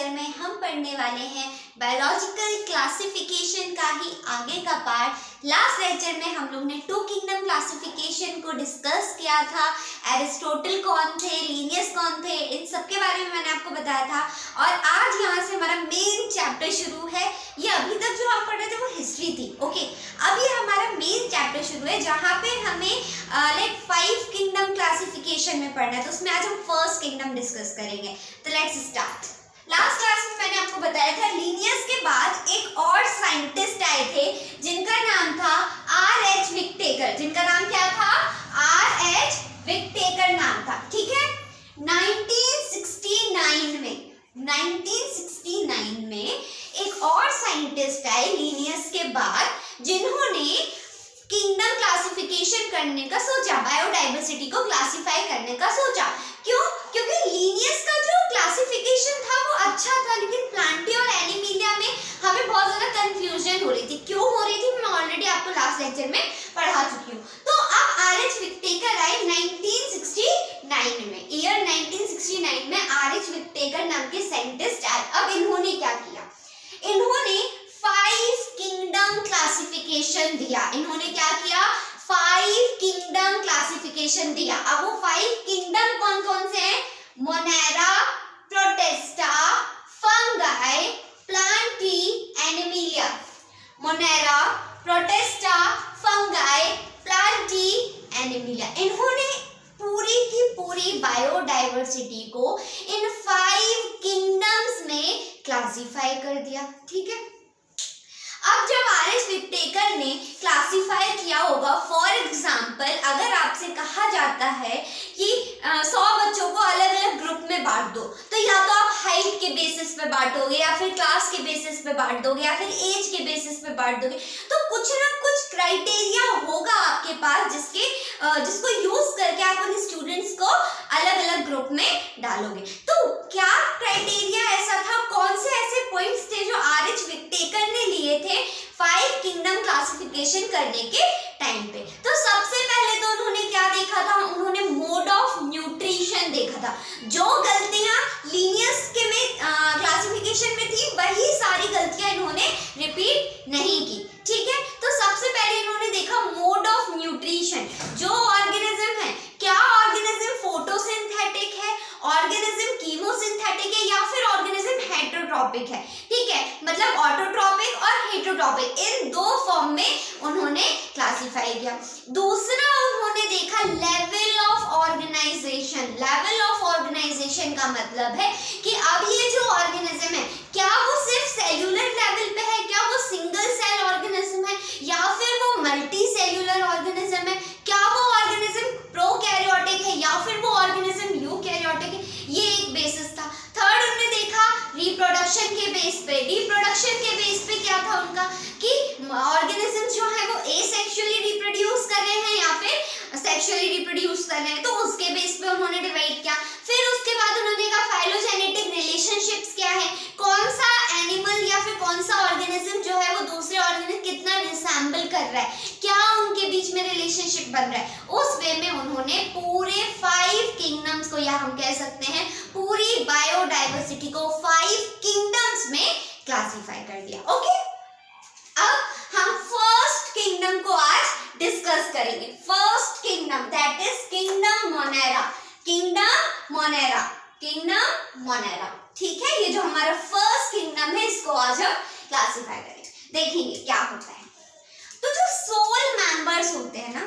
Lecture में हम पढ़ने वाले हैं बायोलॉजिकल क्लासिफिकेशन का ही आगे का पार्ट। लास्ट लेक्चर में हम लोग ने टू किंगडम क्लासिफिकेशन को डिस्कस किया था। एरिस्टोटल कौन थे, लीनियस कौन थे, इन सब के बारे में मैंने आपको बताया था। और आज यहाँ से हमारा मेन चैप्टर शुरू है। ये अभी तक जो आप पढ़ रहे थे वो हिस्ट्री थी, ओके। अब ये हमारा मेन चैप्टर शुरू है जहाँ पे हमें लाइक 5 किंगडम क्लासिफिकेशन में पढ़ना है। तो उसमें आज हम फर्स्ट किंगडम डिस्कस करेंगे। तो लेट्स स्टार्ट। लास्ट क्लास में मैंने आपको बताया था लीनियस के बाद एक और साइंटिस्ट आए थे जिनका नाम था R.H. विकटेकर। जिनका नाम क्या था? R.H. विकटेकर नाम था, ठीक है। 1969 में एक और साइंटिस्ट आए लीनियस के बाद जिन्होंने किंगडम क्लासिफिकेशन करने का सोचा, बायोडाइवर्सिटी को क्लासिफाई करने का सोचा। क्यों? क्योंकि लीनियस का जो क्लासिफिकेशन था वो अच्छा था, लेकिन प्लांटी और एनिमिलिया में हमें बहुत ज्यादा कंफ्यूजन हो रही थी। क्यों हो रही थी मैं ऑलरेडी आपको लास्ट लेक्चर में पढ़ा चुकी हूँ। तो अब R.H. विकटेकर आए 1969 में। ईयर 1969 में R.H. विकटेकर नाम के साइंटिस्ट आए। अब इन्होंने क्या किया? इन्होंने 5 किंगडम क्लासिफिकेशन दिया। इन्होंने क्या किया? 5 किंगडम क्लासिफिकेशन दिया। अब वो 5 किंगडम कौन कौन से हैं? Monera, protista, fungi, Plantae, Animalia. Monera, protista, fungi, Plantae, Animalia. इन्होंने पूरी की पूरी बायोडाइवर्सिटी को इन 5 किंगडम्स में क्लासिफाई कर दिया, ठीक है। अब जब R.H. विकटेकर ने क्लासिफाई किया होगा, फॉर एग्जाम्पल अगर आपसे कहा जाता है कि 100 बच्चों को अलग अलग ग्रुप में बांट दो, तो या तो आप हाइट के बेसिस पे बांटोगे, या फिर क्लास के बेसिस पे बांट दोगे, या फिर एज के बेसिस पे बांट दोगे। तो कुछ ना कुछ क्राइटेरिया होगा आपके पास जिसको यूज करके आप उन स्टूडेंट्स को अलग अलग ग्रुप में डालोगे। तो क्या क्राइटेरिया ऐसा था? कौन से ऐसे पॉइंट्स थे जो R.H. विकटेकर ने लिए थे 5 किंगडम क्लासिफिकेशन करने के टाइम पे? तो सबसे पहले तो उन्होंने क्या देखा था? उन्होंने मोड ऑफ न्यूट्रिशन देखा था। जो गलतियां लीनियस के में क्लासिफिकेशन में थी वही सारी गलतियां इन्होंने रिपीट नहीं की, ठीक है। तो सबसे पहले इन्होंने देखा मोड ऑफ न्यूट्रिशन। जो ऑर्गेनिज्म है, क्या ऑर्गेनिज्म फोटोसिंथेटिक है, ऑर्गेनिज्म कीमोसिंथेटिक है, या फिर ऑर्गेनिज्म हेटेरोट्रॉपिक है, ठीक है। मतलब ऑटोट्रॉपिक और हेटेरोट्रॉपिक, इन दो फॉर्म में उन्होंने क्लासिफाई किया। दूसरा उन्होंने देखा level of organization. Level of organization का मतलब है कि अब ये जो ऑर्गेनिज्म है, क्या वो सिर्फ सेल्यूलर लेवल पे है, क्या वो सिंगल सेल ऑर्गेनिज्म है, या फिर वो मल्टी सेल्यूलर ऑर्गेनिज्म है, क्या वो ऑर्गेनिज्म प्रोकैरियोटिक है, या फिर वो ऑर्गेनिज्म यूकैरियोटिक है। ये एक बेसिस था। थर्ड उन्होंने देखा रिप्रोडक्शन के बेस पे। रिप्रोडक्शन के बेस पे क्या था उनका कि ऑर्गेनिज्म जो है वो एसेक्सुअली रिप्रोड्यूस कर रहे हैं या फिर सेक्सुअली रिप्रोड्यूस कर रहे हैं, तो उसके बेस पे उन्होंने डिवाइड किया। फिर उसके बाद उन्होंने देखा फाइलोजेनेटिक रिलेशनशिप्स क्या है, कौन सा एनिमल या फिर कौन सा ऑर्गेनिज्म जो है वो दूसरे ऑर्गेनिज्म कितना रिसेंबल कर रहा है, क्या उनके बीच में रिलेशनशिप बन रहा है। उस वे में उन्होंने पूरे 5 किंगडम्स को, या हम कह सकते हैं पूरी बायोडाइवर्सिटी को 5 किंगडम्स में क्लासिफाई कर दिया, ओके। अब हम फर्स्ट किंगडम को आज डिस्कस करेंगे। First kingdom that is kingdom Monera. Kingdom Monera, kingdom Monera, ठीक है। ये जो हमारा फर्स्ट किंगडम है इसको आज हम क्लासिफाई करेंगे, देखेंगे क्या होता है। तो जो सोल मेंबर्स होते हैं ना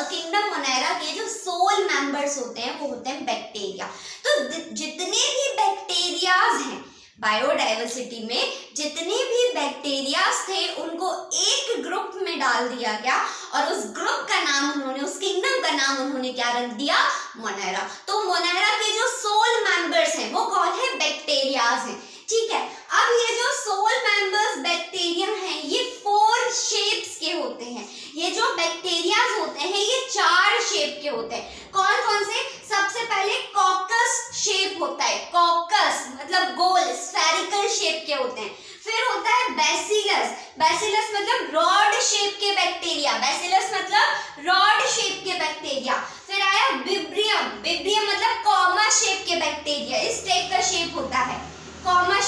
किंगडम मोनेरा के, जो सोल मेंबर्स होते हैं वो होते हैं बैक्टीरिया। तो जितने भी बैक्टीरियाज हैं बायोडाइवर्सिटी में, जितने भी बैक्टीरियाज थे उनको एक ग्रुप में डाल दिया गया और उस ग्रुप का नाम उन्होंने, उस किंगडम का नाम उन्होंने क्या रख दिया? मोनेरा। तो मोनेरा के जो सोल मेंबर्स हैं वो कौन है? बैक्टीरियाज हैं, ठीक है। अब ये जो सोल मेंबर्स बैक्टीरिया हैं ये 4 शेप्स के होते हैं। ये जो बैक्टीरियाज होते हैं ये 4 शेप के होते हैं। कौन कौन से? सबसे पहले कॉकस शेप होता है। कॉकस मतलब गोल, स्फेरिकल शेप के होते हैं। फिर होता है बैसिलस। बैसिलस मतलब रॉड शेप के बैक्टीरिया। बैसिलस मतलब रॉड शेप के बैक्टीरिया। फिर आया विब्रियम। विब्रियम मतलब कॉमा शेप के बैक्टीरिया। इस टाइप का शेप होता है, कॉमा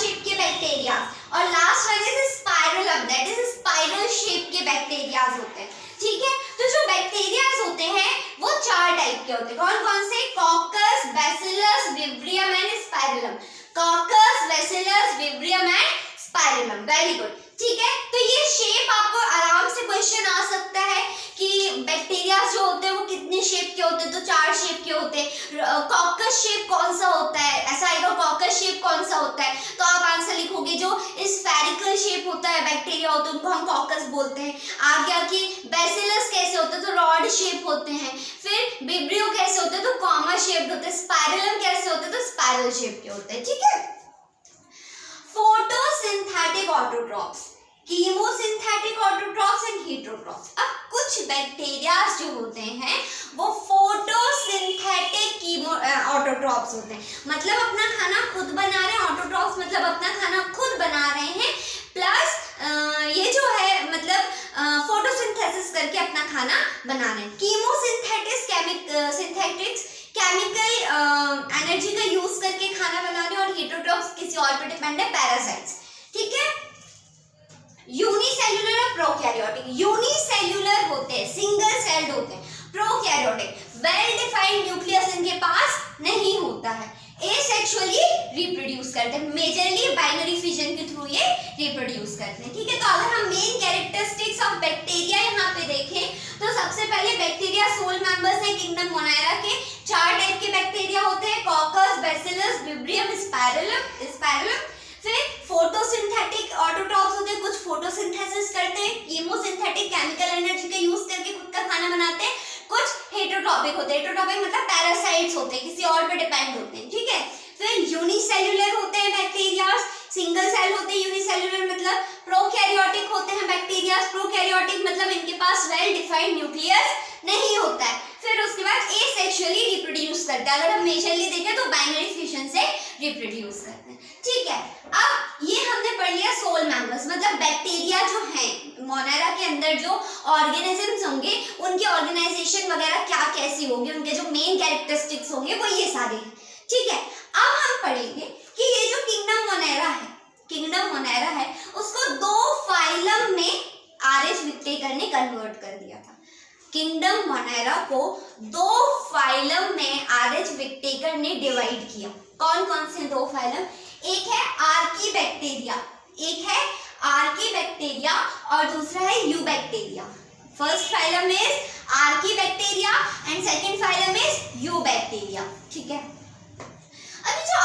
बैक्टीरियाज और last one is spirillum, that is spiral shape के बैक्टीरियाज होते हैं। ठीक है, तो जो बैक्टीरियाज होते हैं वो 4 टाइप के होते हैं। कौन कौन से? Caucus, bacillus, विब्रियम and spirillum. Caucus, bacillus, विब्रियम and spirillum. Very good. ठीक है, तो ये शेप आपको आराम से क्वेश्चन आ सकता है कि बैक्टीरिया जो होते हैं वो कितने शेप के होते हैं, तो 4 शेप के होते हैं। कॉकस शेप कौन सा होता है, ऐसा आएगा कॉकस शेप कौन सा होता है, तो आप आंसर लिखोगे जो स्फेरिकल शेप होता है बैक्टीरिया होते हैं उनको हम कॉकस बोलते हैं। आ गया कि बैसिलस कैसे होते हैं, तो रॉड शेप होते हैं। फिर विब्रियो कैसे होते हैं, तो कॉमा शेप्ड होते हैं। स्पाइरलम कैसे होते हैं, तो स्पाइरल शेप के होते हैं। ठीक है, photosynthetic autotrophs, chemosynthetic autotrophs and heterotrophs. अब कुछ बैक्टीरिया जो होते हैं वो फोटोसिंथेटिक ऑटोट्रॉप्स होते हैं, मतलब अपना खाना खुद बना रहे हैं। ऑटोट्रॉप्स मतलब अपना खाना खुद बना रहे हैं, प्लस ये जो है मतलब फोटोसिंथेसिस करके अपना खाना बना रहे हैं। कीमोसिंथेटिक्स केमिकल एनर्जी का यूज करके खाना बनाने, और हेटेरोट्रॉप्स किसी और पे डिपेंड है, पैरासाइट्स। ठीक है, यूनिसेल्युलर और प्रोकैरियोटिक। यूनिसेल्युलर होते हैं, सिंगल सेल्ड होते हैं। प्रोकैरियोटिक वेल डिफाइंड न्यूक्लियस इनके पास नहीं होता है, एसेक्सुअली रिप्रोड्यूस करते हैं, मेजरली बाइनरी फिजन के थ्रू ये रिप्रोड्यूस करते हैं। ठीक है, तो अगर हम मेन कैरेक्टरिस्टिक्स ऑफ बैक्टीरिया यहाँ पे देखें तो सबसे पहले बैक्टीरिया सोल मेंबर्स हैं किंगडम मोनायरा के। 4 टाइप के बैक्टीरिया होते हैं, कॉकस, बैसिलस, विब्रियम, स्पाइरलम। फिर फोटोसिंथेटिक ऑटोट्रॉप्स होते हैं, कुछ फोटोसिंथेसिस करते हैं, कीमोसिंथेटिक केमिकल एनर्जी का यूज करके खुद का खाना बनाते हैं। कुछ हेटेरोट्रॉपिक होते हैं, हेटेरोट्रॉपिक मतलब पैरासाइट्स होते हैं, किसी और पे डिपेंड होते हैं। ठीक है, फिर यूनिसेल्युलर होते हैं बैक्टीरिया, सिंगल सेल होते हैं। यूनिसेल्युलर मतलब प्रोकैरियोटिक होते हैं बैक्टीरिया, प्रोकैरियोटिक मतलब इनके पास वेल डिफाइंड न्यूक्लियस नहीं होता है। फिर उसके बाद एसेक्सुअली रिप्रोड्यूस करते हैं, अगर हम मेजरली देखें तो बाइनरी फिशन से रिप्रोड्यूस करते हैं। ठीक है, अब ये हमने पढ़ लिया सोल मेंबर्स, मतलब बैक्टीरिया जो हैं मोनायरा के अंदर जो ऑर्गेनिजम्स होंगे उनकी ऑर्गेनाइजेशन वगैरह क्या कैसी होगी, उनके जो मेन कैरेक्टरिस्टिक्स होंगे वो ये सारे हैं। ठीक है, अब हम पढ़ेंगे कि ये जो किंगडम मोनायरा है उसको 2 फाइलम में आर.एच. विक्टेकर ने कन्वर्ट कर दिया था। किंगडम मोनायरा को 2 फाइलम में आर.एच. विक्टेकर ने डिवाइड किया। कौन कौन से 2 फाइलम? एक है आर्कीबैक्टीरिया और दूसरा है eubacteria. First phylum is archaebacteria and second phylum is eubacteria. ठीक है, अभी जो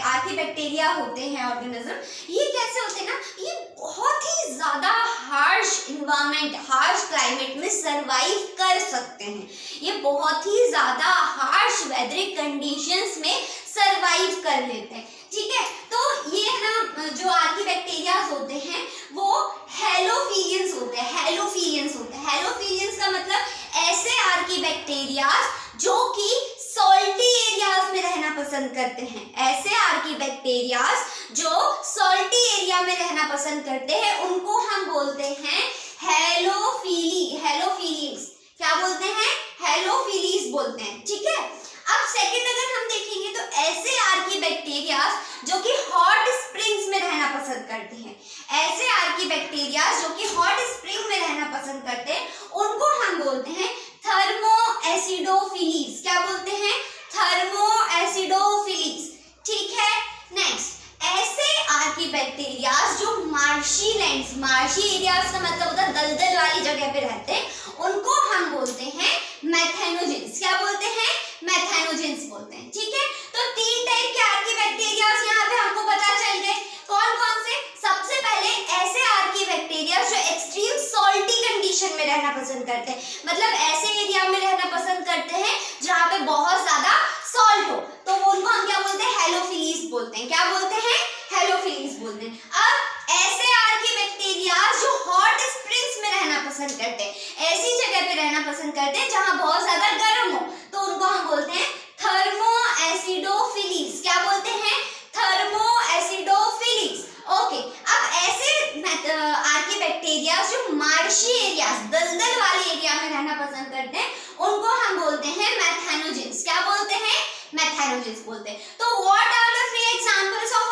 आर्कीबैक्टीरिया होते हैं ऑर्गेनिज्म, ये कैसे होते हैं ना, ये बहुत ही ज्यादा हार्श इन्वायरमेंट, हार्श क्लाइमेट में सरवाइव कर सकते हैं। ये बहुत ही ज्यादा हार्श वेदरिक कंडीशंस में सरवाइव कर लेते हैं। ठीक है, तो ये ना जो आर्कीबैक्टीरियाज होते हैं वो हेलोफिलियंस होते हैं। हेलोफिलियंस का मतलब ऐसे आर्कीबैक्टीरियाज जो कि सॉल्टी एरियाज में रहना पसंद करते हैं। ऐसे आर्कीबैक्टीरियाज जो सॉल्टी एरिया में रहना पसंद करते हैं उनको हम बोलते हैं हेलोफिलीज। क्या बोलते हैं? हेलोफिलीज बोलते हैं। ठीक है, अब सेकंड अगर हम देखेंगे तो ऐसे आर्कीबैक्टीरियाज जो कि हॉट स्प्रिंग्स में रहना पसंद करते हैं, ऐसे आर्कीबैक्टीरियाज जो कि हॉट स्प्रिंग में रहना पसंद करते हैं उनको हम बोलते हैं थर्मोएसिडोफिलीज। क्या बोलते हैं? थर्मोएसिडोफिलीज। ठीक है, नेक्स्ट ऐसे आर्कीबैक्टीरियाज जो मार्शी एरियाज का मतलब होता है दलदल वाली जगह पे रहते हैं, उनको हम बोलते हैं मैथेनोजेंस। क्या बोलते हैं? मैथेनोजेंस बोलते हैं। ठीक है, तो 3 टाइप के आर्कीबैक्टीरियाज यहाँ पे हमको पता चल गए। कौन कौन से? सबसे पहले ऐसे आर्कीबैक्टीरियाज जो एक्सट्रीम सॉल्टी कंडीशन में रहना पसंद करते हैं, मतलब ऐसे एरिया में रहना पसंद करते हैं जहाँ पे बहुत ज्यादा सॉल्ट हो, तो उनको हम क्या बोलते हैं? हेलोफिलीज बोलते हैं। क्या बोलते हैं? हेलोफिलीज बोलते हैं। अब ऐसे आर्कीबैक्टीरियाज जो हॉट स्प्रिंग्स में रहना पसंद करते हैं, ऐसी जगह पे रहना पसंद करते हैं जहां बहुत ज्यादा गर्म हो, तो उनको हम बोलते हैं थर्मोएसिडोफिलीज। क्या बोलते हैं? थर्मोएसिडोफिलीज। ओके, अब ऐसे आर्कीबैक्टीरियाज जो मार्शी एरियाज, दलदल वाले एरिया में रहना पसंद करते हैं, उनको हम बोलते हैं मैथेनोजेंस। क्या बोलते हैं? मैथेनोजेंस बोलते हैं। तो what are the 3 examples of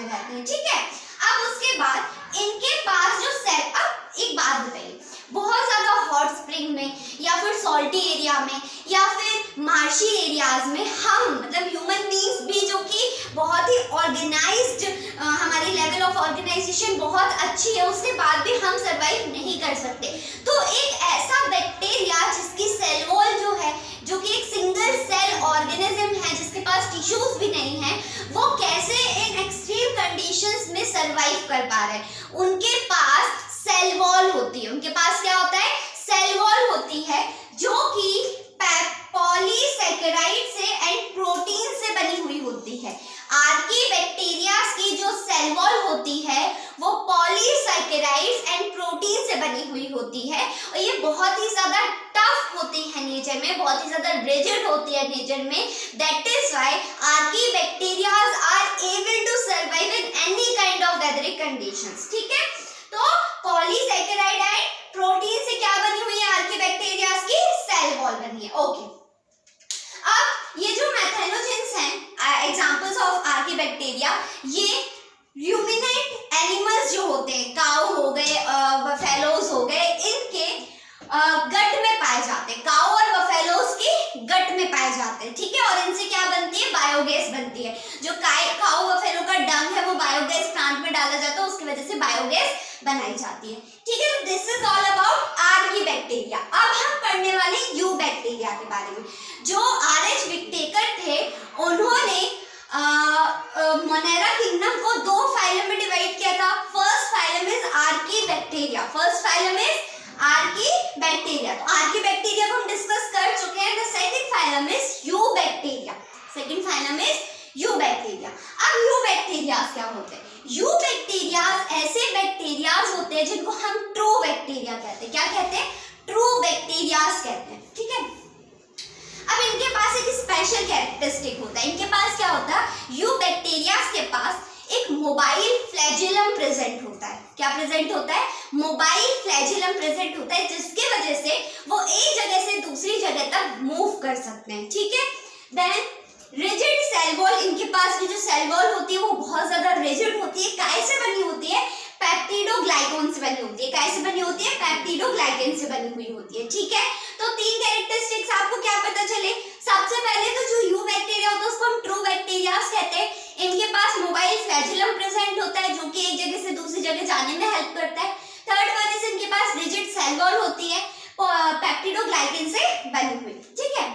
में रहते हैं, ठीक है। अब उसके बाद इनके पास जो सेल, अब एक बात बताइए, बहुत ज्यादा हॉट स्प्रिंग में या फिर सॉल्टी एरिया में या फिर मार्शी एरियाज में हम मतलब ह्यूमन बीइंग्स भी जो कि बहुत ही ऑर्गेनाइज्ड, हमारी लेवल ऑफ ऑर्गेनाइजेशन बहुत अच्छी है, उसके बाद भी हम सरवाइव नहीं कर सकते। तो एक ऐसा बैक्टीरिया जिसकी सेल वॉल जो है, जो कि एक सिंगल सेल ऑर्गेनिज्म है, जिसके पास टिश्यूज भी नहीं है, वो कैसे इन एक्सट्रीम कंडीशंस में सरवाइव कर पा रहे हैं? उनके पास सेल वॉल होती है। उनके पास क्या होता है? सेल वॉल होती है, जो कि पॉलीसैकेराइड से एंड प्रोटीन से बनी हुई होती है। आर्कीबैक्टीरियाज की जो सेल वॉल होती है वो पॉलीसैकेराइड्स एंड प्रोटीन से बनी हुई होती है, और ये बहुत ही ज्यादा टफ होती है नेचर में, बहुत ही ज्यादा रिजिड होती है नेचर में। That is why archaebacterias are able to survive in any kind of weatheric conditions, ठीक है। तो पॉलीसैकेराइड एंड प्रोटीन से क्या बनी हुई है? आर्कीबैक्टीरियाज की सेल वॉल बनी है, ओके। अब ये जो मैथेनोजेंस हैं, एग्जांपल्स ऑफ आर्कीबैक्टीरिया, ये रूमिनेंट एनिमल्स जो होते हैं, काऊ हो गए, बफेलोज हो गए, इनके गट में पाए जाते हैं। काऊ और बफेलोज के गट में पाए जाते हैं, ठीक है। और इनसे क्या बनती है? बायोगैस बनती है। जो काऊ बफेलो का डंग है वो बायोगैस प्लांट में डाला जाता है, उसकी वजह से बायोगैस बनाई जाती है, ठीक है। तो this is all about archaebacteria. अब हम पढ़ने वाले यूबैक्टीरिया के बारे में। जो आर.एच. विटेकर थे, उन्होंने मोनेरा किंगडम को दो फाइलम में डिवाइड किया था। First phylum is archaebacteria, first phylum is archaebacteria. तो आर्कीबैक्टीरिया को हम डिस्कस कर चुके हैं। The second phylum is eubacteria, second phylum is eubacteria. अब यूबैक्टीरियाज क्या होते हैं? यूबैक्टीरियाज ऐसे बैक्टीरियाज होते हैं जिनको हम ट्रू बैक्टीरिया कहते हैं। क्या कहते हैं? ट्रू बैक्टीरियाज कहते हैं, ठीक है। अब इनके पास एक स्पेशल कैरेक्टरिस्टिक होता है। इनके पास क्या होता है? यूबैक्टीरियाज के पास एक मोबाइल फ्लैजिलम प्रेजेंट होता है। क्या प्रेजेंट होता है? मोबाइल फ्लैजिलम प्रेजेंट होता है, जिसके वजह से वो एक जगह से दूसरी जगह तक मूव कर सकते हैं, ठीक है। देन रिजिड सेल वॉल, इनके पास की जो सेल वॉल होती है वो बहुत ज्यादा रिजिड होती है। काय से बनी होती है? पेप्टिडोग्लाइकन से बनी होती है। काय से बनी होती है? पेप्टिडोग्लाइकन से बनी हुई होती है, ठीक है। तो तीन कैरेक्टरिस्टिक्स आपको क्या पता चले? सबसे पहले तो जो यू बैक्टीरिया होता है उसको हम ट्रू बैक्टीरियाज कहते हैं। इनके पास मोबाइल फ्लैजिलम प्रेजेंट होता है, जो कि एक जगह से दूसरी जगह जाने में हेल्प करता है। थर्ड वन इज इनके पास रिजिड सेल वॉल होती है, पेप्टिडोग्लाइकन से बनी हुई, ठीक है।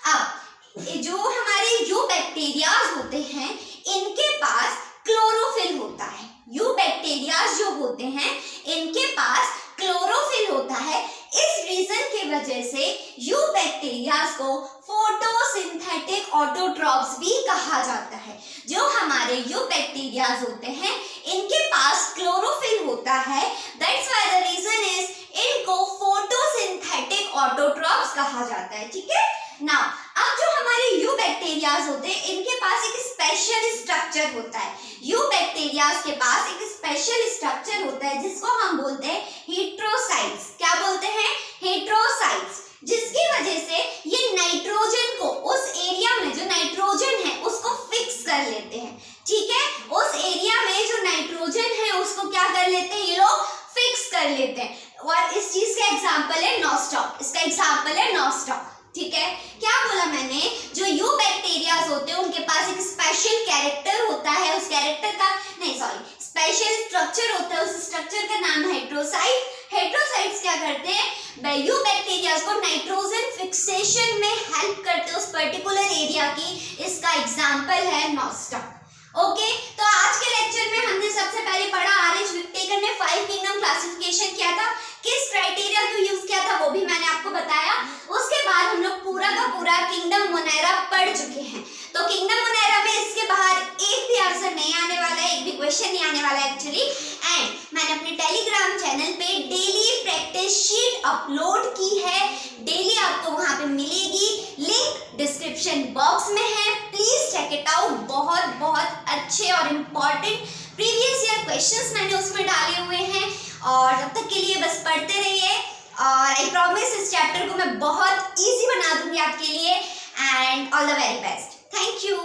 अब जो हमारे यूबैक्टीरियाज होते हैं, इनके पास क्लोरोफिल होता है। यूबैक्टीरियाज जो होते हैं, इनके पास क्लोरोफिल होता है। इस रीजन की वजह से यूबैक्टीरियाज को फोटोसिंथेटिक ऑटोट्रॉप्स भी कहा जाता है। जो हमारे यूबैक्टीरियाज होते हैं, इनके पास क्लोरोफिल होता है। That's why the reason is इनको फोटोसिंथेटिक ऑटोट्रॉप्स कहा जाता है, ठीक है। नाउ अब जो हमारे यूबैक्टीरियाज होते हैं, इनके पास एक स्पेशल स्ट्रक्चर होता है। यूबैक्टीरियाज के पास एक स्पेशल स्ट्रक्चर होता है जिसको हम बोलते हैं हेट्रोसाइट्स। क्या बोलते हैं? हेट्रोसाइट्स। जिसकी वजह से ये नाइट्रोजन को, उस एरिया में जो नाइट्रोजन है उसको फिक्स कर लेते हैं, ठीक है। उस एरिया में जो नाइट्रोजन है उसको क्या कर लेते हैं? ये लोग फिक्स कर लेते हैं। और इस चीज का एग्जाम्पल है नॉस्टॉक, इसका एग्जाम्पल है नॉस्टॉक, ठीक है। क्या बोला मैंने? जो यूबैक्टीरियाज होते हैं उनके पास एक स्पेशल कैरेक्टर होता है, उस कैरेक्टर का स्पेशल स्ट्रक्चर होता है, उस स्ट्रक्चर का नाम है हेट्रोसाइट। हेट्रोसाइट्स क्या करते हैं? यूबैक्टीरियाज को नाइट्रोजन फिक्सेशन में हेल्प करते हैं उस पर्टिकुलर एरिया की। इसका एग्जाम्पल है नॉस्टॉक, ओके। तो आज के लेक्चर में हमने सबसे पहले पढ़ा आर.एच. विटेकर ने 5 किंगडम क्लासिफिकेशन किया था, किस क्राइटेरिया को यूज किया था वो भी मैंने आपको बताया। उसके बाद हम लोग पूरा का पूरा किंगडम मोनेरा पढ़ चुके हैं। तो किंगडम मोनेरा में इसके बाहर एक भी आंसर नहीं आने वाला है, एक भी क्वेश्चन नहीं आने वाला है एक्चुअली। एंड मैंने अपने टेलीग्राम चैनल पे डेली प्रैक्टिस शीट अपलोड की है, डेली आपको वहां पे मिलेगी, लिंक डिस्क्रिप्शन बॉक्स में है, प्लीज चेक इट आउट। बहुत बहुत अच्छे और इम्पोर्टेंट प्रीवियस ईयर क्वेश्चंस मैंने उसमें डाले हुए हैं, और तब तक के लिए बस पढ़ते रहिए। और आई प्रॉमिस इस चैप्टर को मैं बहुत इजी बना दूंगी आपके लिए। And all the very best, thank you.